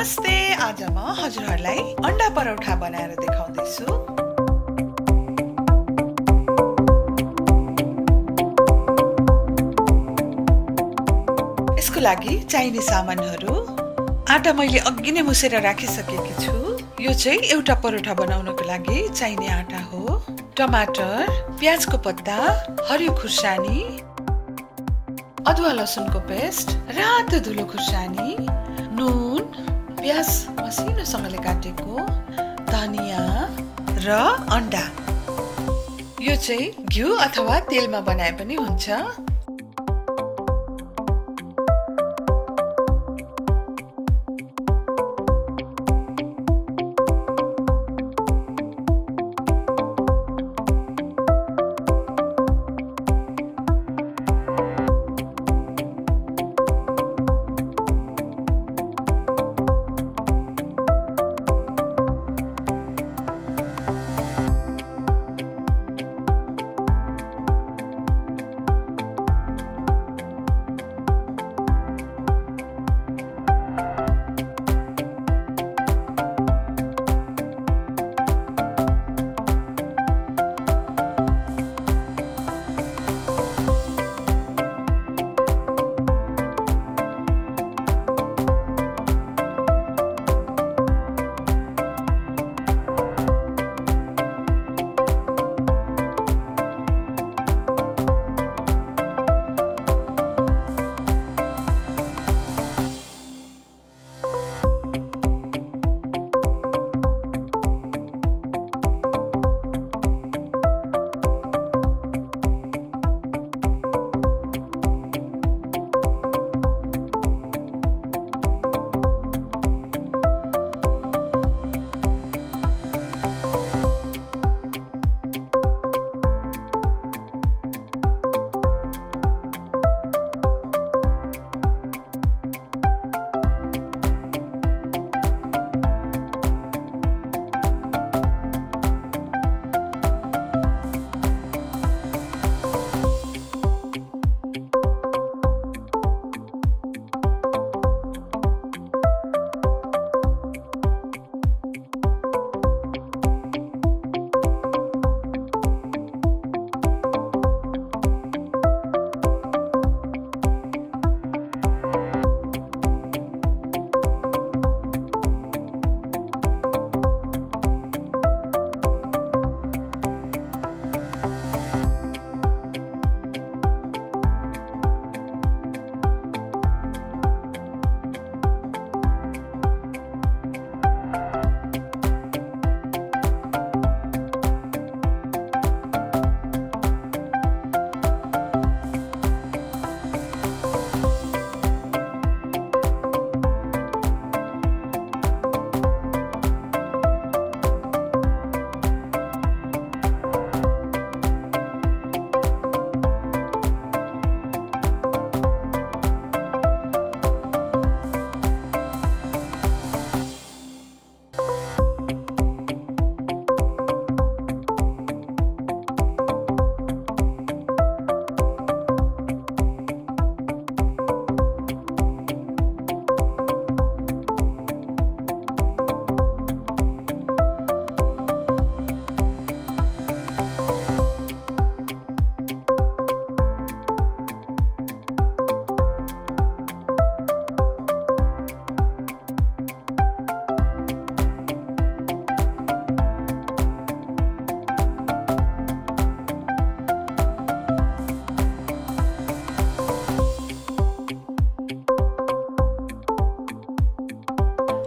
नमस्ते, आज म हजुरहरुलाई अंडा परोठा बनाएर देखाउँदैछु। यसको लागि चाहिने सामानहरु आटा मैले अघि नै मुसेर राखिसकेकी छु। यो चाहिँ एउटा परोठा बनाउनको लागि चाहिने आटा हो। टमाटर, प्याजको पत्ता, हरियो खुर्सानी, अदुवा लसुनको पेस्ट, रातो धुलो खुर्सानी, नुन, प्याज मसिनोसँगले काटेको, धनिया र अंडा। यो चाहिँ घिउ अथवा तेलमा बनाए पनि हुन्छ।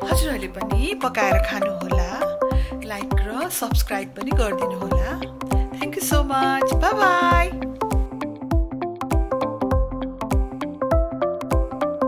हजुरहरूले पनि पकाएर खानु होला। लाइक र सब्स्क्राइब पनि गरिदिनु होला। Thank you so much. Bye bye.